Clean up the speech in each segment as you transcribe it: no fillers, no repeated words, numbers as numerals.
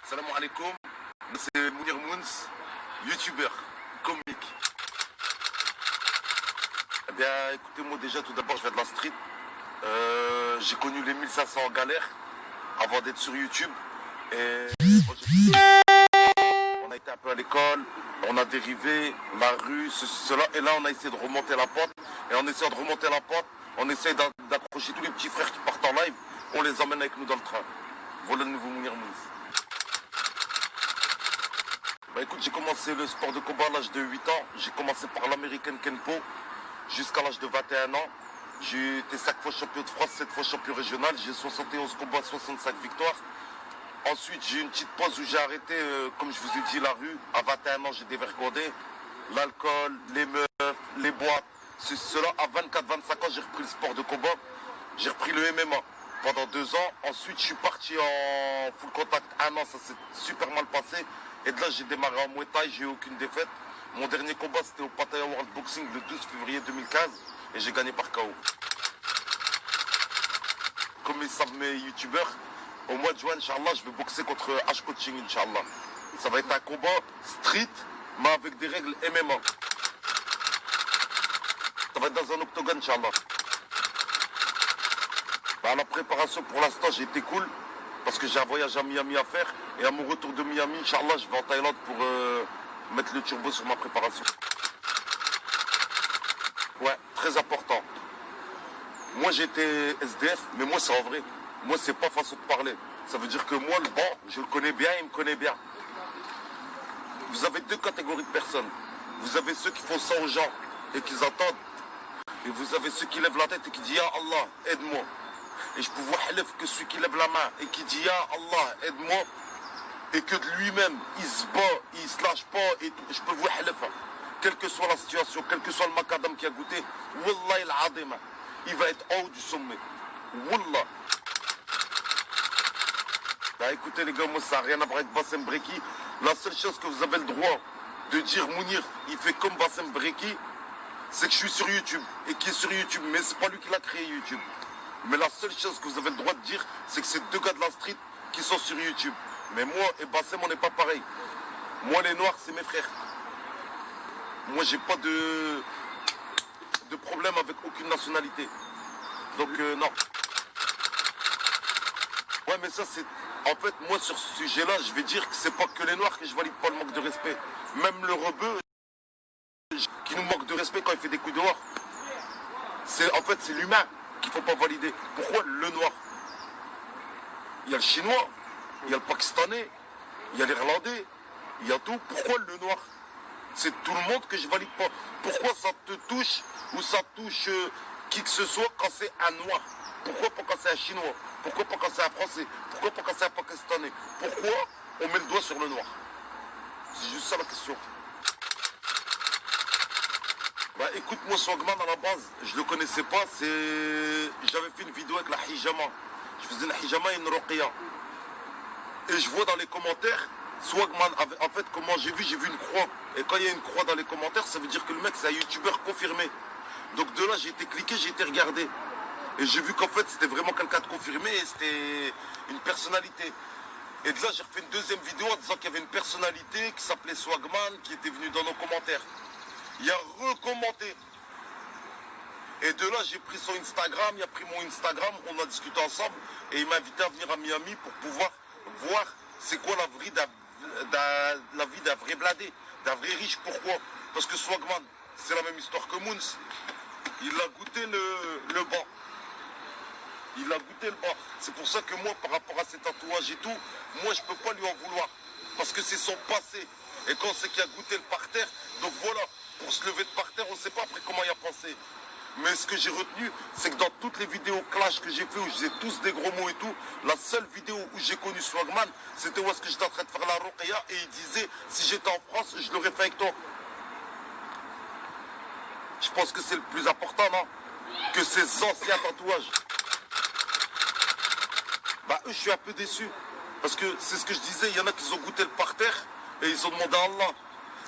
Salam alaikum, c'est Mounir Mouns, youtubeur, comique. Eh bien, écoutez-moi déjà, tout d'abord, je viens de la street. J'ai connu les 1500 en galère avant d'être sur YouTube. Et on a été un peu à l'école, on a dérivé, la rue, ceci, cela. Et là, on a essayé de remonter la pente. Et en essayant de remonter la pente, on essaie d'accrocher tous les petits frères qui partent en live. On les emmène avec nous dans le train. Voilà le nouveau Mounir Mouns. Bah écoute, j'ai commencé le sport de combat à l'âge de 8 ans. J'ai commencé par l'American Kenpo jusqu'à l'âge de 21 ans. J'ai été 5 fois champion de France, 7 fois champion régional. J'ai 71 combats, 65 victoires. Ensuite, j'ai eu une petite pause où j'ai arrêté, comme je vous ai dit, la rue. À 21 ans, j'ai dévergondé. L'alcool, les meufs, les boîtes, cela. À 24-25 ans, j'ai repris le sport de combat. J'ai repris le MMA pendant 2 ans. Ensuite, je suis parti en full contact 1 an. Ça s'est super mal passé. Et de là, j'ai démarré en Muay Thai, j'ai eu aucune défaite. Mon dernier combat, c'était au Pattaya World Boxing le 12 février 2015. Et j'ai gagné par KO. Comme ils savent mes youtubeurs, au mois de juin, Inch'Allah, je vais boxer contre H Coaching, Inch'Allah. Ça va être un combat street, mais avec des règles MMA. Ça va être dans un octogone, Inch'Allah. Bah, la préparation, pour l'instant, j'ai été cool. Parce que j'ai un voyage à Miami à faire. Et à mon retour de Miami, Inch'Allah, je vais en Thaïlande pour mettre le turbo sur ma préparation. Ouais, très important. Moi, j'étais SDF, mais moi, c'est en vrai. Moi, c'est pas façon de parler. Ça veut dire que moi, le banc, je le connais bien, il me connaît bien. Vous avez 2 catégories de personnes. Vous avez ceux qui font ça aux gens et qui attendent. Et vous avez ceux qui lèvent la tête et qui disent « Ya Allah, aide-moi ». Et je peux vous halef que celui qui lève la main et qui dit « Ya Allah, aide-moi » et que de lui-même, il se bat, il se lâche pas, et tout, je peux vous halef. Quelle que soit la situation, quel que soit le macadam qui a goûté, Wallah il-Azim, il va être en haut du sommet. Wallah. Bah écoutez les gars, moi ça n'a rien à voir avec Bassem Breki. La seule chose que vous avez le droit de dire Mounir, il fait comme Bassem Breki, c'est que je suis sur YouTube. Et qui est sur YouTube, mais c'est pas lui qui l'a créé YouTube. Mais la seule chose que vous avez le droit de dire, c'est que c'est 2 gars de la street qui sont sur YouTube. Mais moi et Bassem, on n'est pas pareil. Moi, les Noirs, c'est mes frères. Moi, j'ai pas de problème avec aucune nationalité. Donc, non. Ouais, mais ça, c'est... En fait, moi, sur ce sujet-là, je vais dire que c'est pas que les Noirs que je valide pas le manque de respect. Même le rebeu qui nous manque de respect quand il fait des coups dehors. En fait, c'est l'humain qu'il faut pas valider. Pourquoi le Noir? Il y a le Chinois, il y a le Pakistanais, il y a l'Irlandais, il y a tout. Pourquoi le Noir? C'est tout le monde que je valide pas. Pourquoi ça te touche ou ça touche qui que ce soit quand c'est un Noir? Pourquoi pas quand c'est un Chinois? Pourquoi pas quand c'est un Français? Pourquoi pas quand c'est un Pakistanais? Pourquoi on met le doigt sur le Noir? C'est juste ça la question. Bah écoute, moi Swagman à la base, je le connaissais pas, j'avais fait une vidéo avec la hijama. Je faisais une hijama et une ruqya. Et je vois dans les commentaires, Swagman, en fait, comment j'ai vu une croix. Et quand il y a une croix dans les commentaires, ça veut dire que le mec, c'est un youtubeur confirmé. Donc de là, j'ai été cliqué, j'ai été regardé. Et j'ai vu qu'en fait, c'était vraiment quelqu'un de confirmé et c'était une personnalité. Et de là, j'ai refait une deuxième vidéo en disant qu'il y avait une personnalité qui s'appelait Swagman, qui était venu dans nos commentaires. Il a recommandé. Et de là, j'ai pris son Instagram, il a pris mon Instagram, on a discuté ensemble. Et il m'a invité à venir à Miami pour pouvoir voir c'est quoi la vie d'un vrai bladé, d'un vrai riche. Pourquoi? Parce que Swagman, c'est la même histoire que Mouns. Il a goûté le banc. Il a goûté le banc. C'est pour ça que moi, par rapport à ses tatouages et tout, moi, je peux pas lui en vouloir. Parce que c'est son passé. Et quand c'est qu'il a goûté le parterre, donc voilà, pour se lever de parterre, on ne sait pas après comment il a pensé. Mais ce que j'ai retenu, c'est que dans toutes les vidéos clash que j'ai fait, où je faisais tous des gros mots et tout, la seule vidéo où j'ai connu Swagman, c'était où est-ce que j'étais en train de faire la ruqya et il disait, si j'étais en France, je l'aurais fait avec toi. Je pense que c'est le plus important, non? Que ces anciens tatouages. Bah eux, je suis un peu déçu. Parce que c'est ce que je disais, il y en a qui ont goûté le parterre et ils ont demandé à Allah.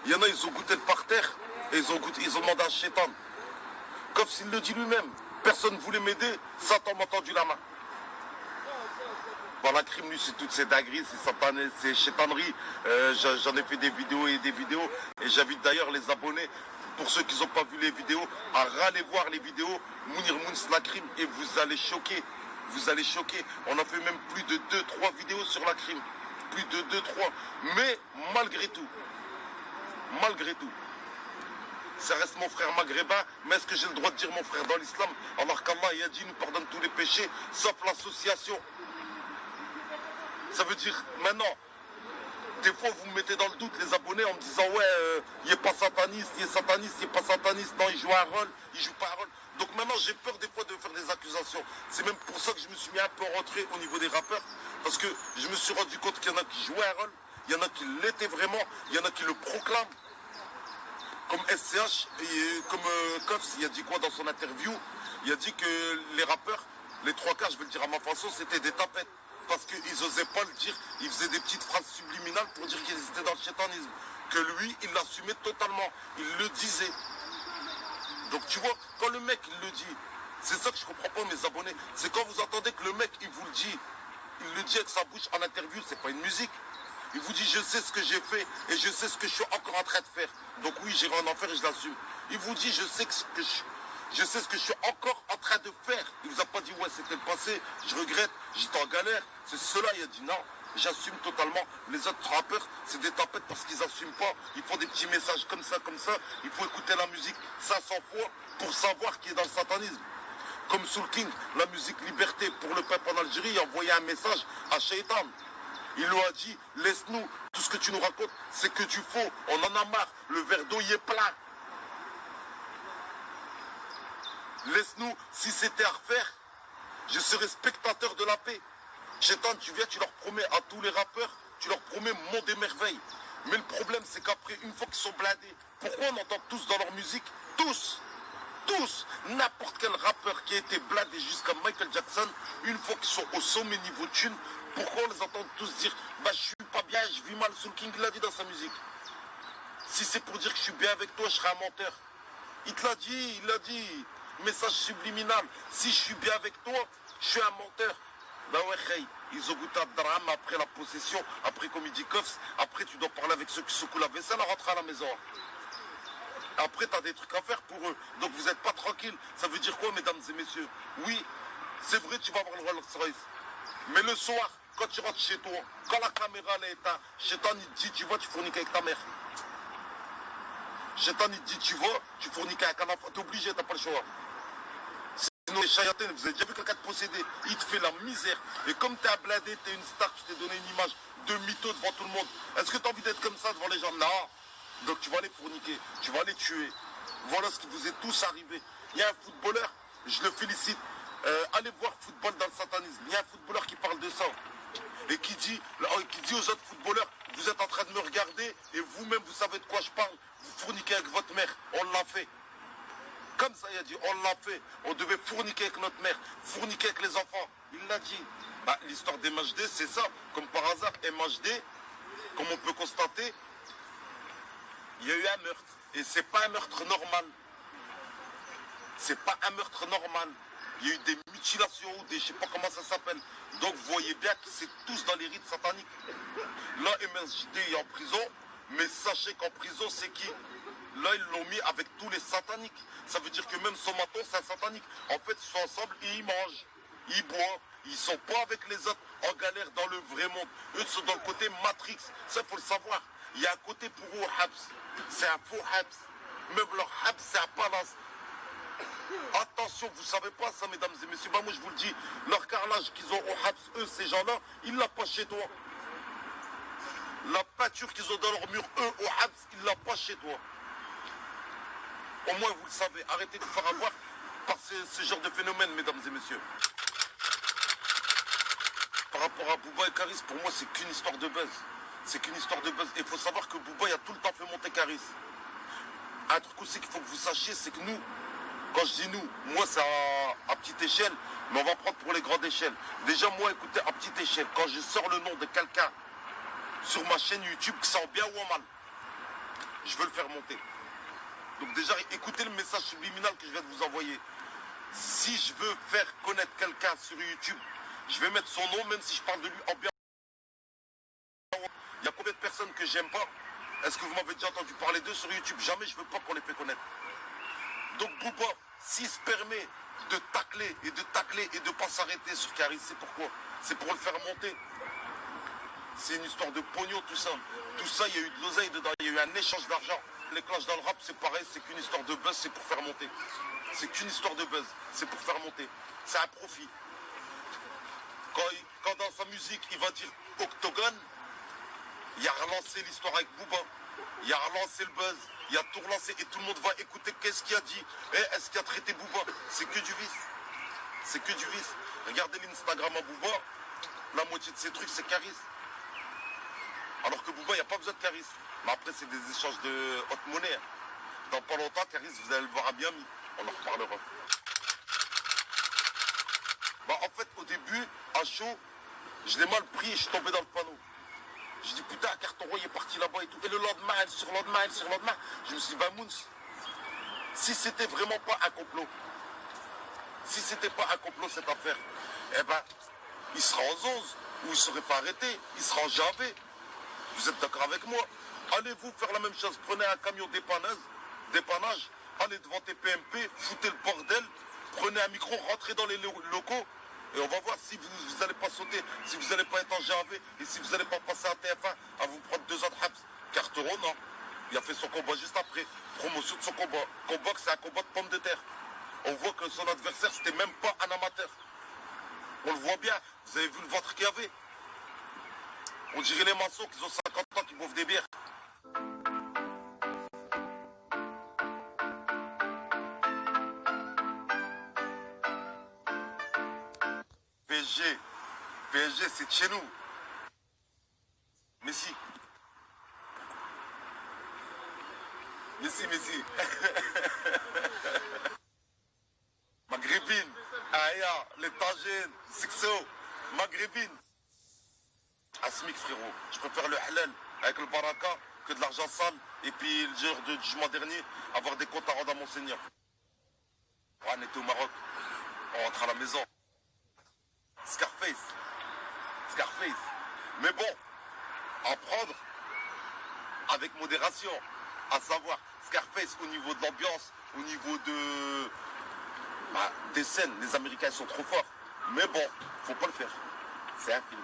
Il y en a, ils ont goûté le parterre et ils ont demandé à Shaitan. Comme s'il le dit lui-même. Personne ne voulait m'aider, Satan m'a tendu la main. Bon, la crime, lui, c'est toutes ces dingueries, ces chétaneries. J'en ai fait des vidéos et des vidéos. Et j'invite d'ailleurs les abonnés, pour ceux qui n'ont pas vu les vidéos, à râler voir les vidéos Mounir Mouns la crime et vous allez choquer. Vous allez choquer. On a fait même plus de 2-3 vidéos sur la crime. Plus de 2-3. Mais malgré tout, ça reste mon frère maghrébin, mais est-ce que j'ai le droit de dire mon frère dans l'islam alors qu'Allah il a dit il nous pardonne tous les péchés sauf l'association. Ça veut dire maintenant, des fois vous me mettez dans le doute les abonnés en me disant ouais il n'est pas sataniste, il est sataniste, il n'est pas sataniste, non il joue un rôle, il joue pas un rôle. Donc maintenant j'ai peur des fois de faire des accusations. C'est même pour ça que je me suis mis un peu rentré au niveau des rappeurs, parce que je me suis rendu compte qu'il y en a qui jouaient un rôle, il y en a qui l'étaient vraiment, il y en a qui le proclament. Comme SCH, et comme Koffs, il a dit quoi dans son interview? Il a dit que les rappeurs, les trois quarts, je vais le dire à ma façon, c'était des tapettes. Parce qu'ils n'osaient pas le dire, ils faisaient des petites phrases subliminales pour dire qu'ils étaient dans le chétanisme. Que lui, il l'assumait totalement, il le disait. Donc tu vois, quand le mec il le dit, c'est ça que je comprends pas mes abonnés, c'est quand vous entendez que le mec il vous le dit avec sa bouche en interview, c'est pas une musique. Il vous dit je sais ce que j'ai fait et je sais ce que je suis encore en train de faire. Donc oui, j'irai en enfer et je l'assume. Il vous dit je sais ce que je suis encore en train de faire. Il vous a pas dit ouais c'était le passé, je regrette, j'étais en galère. C'est cela, il a dit non, j'assume totalement. Les autres rappeurs, c'est des tapettes parce qu'ils n'assument pas. Ils font des petits messages comme ça. Il faut écouter la musique 500 fois pour savoir qui est dans le satanisme. Comme Soul King, la musique Liberté pour le peuple en Algérie, il a envoyé un message à Shaitan. Il lui a dit, laisse-nous, tout ce que tu nous racontes, c'est que du faux, on en a marre, le verre d'eau y est plein. Laisse-nous, si c'était à refaire, je serais spectateur de la paix. Shaitan, tu viens, tu leur promets à tous les rappeurs, tu leur promets monde des merveilles. Mais le problème, c'est qu'après, une fois qu'ils sont blindés, pourquoi on entend tous dans leur musique, tous, n'importe quel rappeur qui a été blindé jusqu'à Michael Jackson, une fois qu'ils sont au sommet niveau thune, pourquoi on les entend tous dire bah je suis pas bien, je vis mal? Soul King l'a dit dans sa musique. Si c'est pour dire que je suis bien avec toi, je serai un menteur. Il te l'a dit, message subliminal. Si je suis bien avec toi, je suis un menteur. Bah ouais, hey, ils ont goûté à drame après la possession, après comme il dit Koffs, après tu dois parler avec ceux qui secouent la vaisselle à rentrer à la maison. Après, tu as des trucs à faire pour eux. Donc vous n'êtes pas tranquille. Ça veut dire quoi, mesdames et messieurs? Oui, c'est vrai, tu vas avoir le Rolls Royce. Mais le soir, quand tu rentres chez toi, quand la caméra elle est éteinte, Shaitan il te dit tu vas, tu fourniques avec ta mère. Shaitan il te dit tu vas, tu fourniques avec un enfant. T'es obligé, t'as pas le choix. Sinon les chayatines, vous avez déjà vu quelqu'un te posséder, il te fait la misère. Et comme t'es un blindé, t'es une star, tu t'es donné une image de mytho devant tout le monde. Est-ce que t'as envie d'être comme ça devant les gens? Non. Donc tu vas les fourniquer, tu vas les tuer. Voilà ce qui vous est tous arrivé. Il y a un footballeur, je le félicite. Allez voir football dans le satanisme. Il y a un footballeur qui parle de ça. Et qui dit aux autres footballeurs, vous êtes en train de me regarder et vous-même vous savez de quoi je parle. Vous fourniquez avec votre mère. On l'a fait. Comme ça il a dit, on l'a fait. On devait fourniquer avec notre mère, fourniquer avec les enfants. Il l'a dit. Bah, l'histoire des MHD, c'est ça. Comme par hasard, MHD, comme on peut constater, il y a eu un meurtre. Et c'est pas un meurtre normal. C'est pas un meurtre normal. Il y a eu des mutilations ou des je sais pas comment ça s'appelle. Donc vous voyez bien que c'est tous dans les rites sataniques. Là, MSJD est en prison, mais sachez qu'en prison, c'est qui? Là, ils l'ont mis avec tous les sataniques. Ça veut dire que même son maton, c'est un satanique. En fait, ils sont ensemble et ils mangent. Ils boivent. Ils sont pas avec les autres en galère dans le vrai monde. Eux, ils sont dans le côté Matrix. Ça, il faut le savoir. Il y a un côté pour eux au Habs. C'est un faux Habs. Même leur Habs, c'est un palace. Attention, vous savez pas ça, mesdames et messieurs. Bah, moi, je vous le dis, leur carrelage qu'ils ont au Habs, eux, ces gens-là, ils l'ont pas chez toi. La peinture qu'ils ont dans leur mur, eux, au Habs, ils l'ont pas chez toi. Au moins, vous le savez. Arrêtez de vous faire avoir par ce genre de phénomène, mesdames et messieurs. Par rapport à Booba et Karis, pour moi, c'est qu'une histoire de buzz. C'est qu'une histoire de buzz. Et il faut savoir que Booba, il a tout le temps fait monter Karis. Un truc aussi qu'il faut que vous sachiez, c'est que nous, Quand je dis nous, moi c'est à petite échelle, mais on va prendre pour les grandes échelles. Déjà moi, écoutez, à petite échelle, quand je sors le nom de quelqu'un sur ma chaîne YouTube, que ça en bien ou en mal, je veux le faire monter. Donc déjà, écoutez le message subliminal que je viens de vous envoyer. Si je veux faire connaître quelqu'un sur YouTube, je vais mettre son nom, même si je parle de lui en bien. Il y a combien de personnes que j'aime pas? Est-ce que vous m'avez déjà entendu parler d'eux sur YouTube? Jamais je veux pas qu'on les fait connaître. Donc Booba, s'il se permet de tacler et de pas s'arrêter sur Caris, c'est pourquoi? C'est pour le faire monter. C'est une histoire de pognon, tout ça. Tout ça, il y a eu de l'oseille dedans, il y a eu un échange d'argent. Les clashs dans le rap, c'est pareil, c'est qu'une histoire de buzz, c'est pour faire monter. C'est qu'une histoire de buzz, c'est pour faire monter. C'est un profit. Quand dans sa musique, il va dire Octogone, il a relancé l'histoire avec Booba. Il a relancé le buzz, il a tout relancé et tout le monde va écouter qu'est-ce qu'il a dit. Et est-ce qu'il a traité Booba? C'est que du vice. C'est que du vice. Regardez l'Instagram à Booba, la moitié de ses trucs, c'est Caris. Alors que Booba, il n'y a pas besoin de Caris. Mais après, c'est des échanges de haute monnaie. Dans pas longtemps, Caris, vous allez le voir à Miami. On en reparlera. Bah, en fait, au début, à chaud, je l'ai mal pris et je suis tombé dans le panneau. Je dis putain, Carton Roy est parti là-bas et tout. Et le lendemain, sur le lendemain, je me suis dit, bah Moons, si c'était vraiment pas un complot, si c'était pas un complot cette affaire, eh ben, il sera en 11, ou il serait pas arrêté, il sera en JAV. Vous êtes d'accord avec moi? Allez-vous faire la même chose, prenez un camion dépannage, allez devant TPMP, foutez le bordel, prenez un micro, rentrez dans les locaux, et on va voir si vous n'allez pas sauter, si vous n'allez pas être en JAV, et si vous n'allez pas passer à TF1 à vous prendre 2 ans de Habs. Carteron, non. Il a fait son combat juste après. Promotion de son combat. Combat, c'est un combat de pommes de terre. On voit que son adversaire, c'était même pas un amateur. On le voit bien. Vous avez vu le ventre qu'il y avait? On dirait les maçons qui ont 50 ans qui boivent des bières. PSG, c'est de chez nous. Messi. Maghrébine. Aya, les Tagines, Sixo. Maghrébine. Asmik, frérot. Je préfère le halal avec le baraka que de l'argent sale. Et puis le jour du jugement dernier, avoir des comptes à rendre à mon Seigneur. On était au Maroc. On rentre à la maison. Scarface. Mais bon, à prendre avec modération. À savoir, Scarface au niveau de l'ambiance, au niveau des scènes, les Américains sont trop forts. Mais bon, faut pas le faire. C'est un film.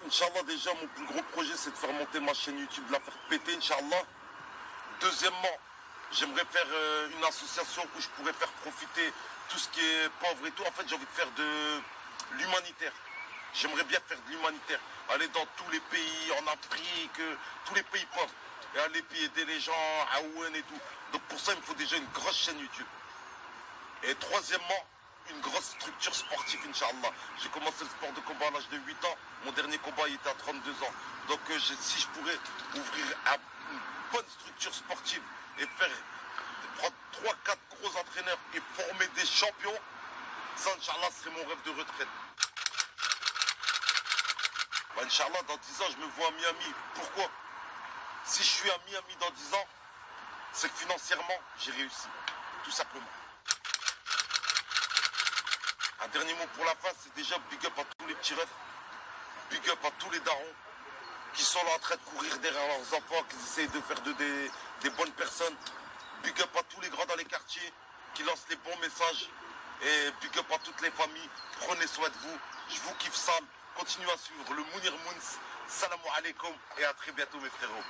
Inch'Allah, déjà, mon plus gros projet, c'est de faire monter ma chaîne YouTube, de la faire péter, Inch'Allah. Deuxièmement, j'aimerais faire une association où je pourrais faire profiter tout ce qui est pauvre et tout. En fait, j'ai envie de faire de l'humanitaire. J'aimerais bien faire de l'humanitaire. Aller dans tous les pays, en Afrique, tous les pays pauvres. Et aller aider les gens à Ouen et tout. Donc pour ça, il me faut déjà une grosse chaîne YouTube. Et troisièmement, une grosse structure sportive, Inch'Allah. J'ai commencé le sport de combat à l'âge de 8 ans. Mon dernier combat, il était à 32 ans. Donc si je pourrais ouvrir une bonne structure sportive et prendre 3-4 gros entraîneurs et former des champions, ça, Inch'Allah, serait mon rêve de retraite. Inch'Allah, dans 10 ans, je me vois à Miami. Pourquoi? Si je suis à Miami dans 10 ans, c'est que financièrement, j'ai réussi. Tout simplement. Un dernier mot pour la fin, c'est déjà big up à tous les petits refs. Big up à tous les darons qui sont là en train de courir derrière leurs enfants, qui essayent de faire des bonnes personnes. Big up à tous les grands dans les quartiers qui lancent les bons messages. Et big up à toutes les familles. Prenez soin de vous. Je vous kiffe Sam. Continuez à suivre le Mounir Moons. Salam alaikum et à très bientôt mes frérots.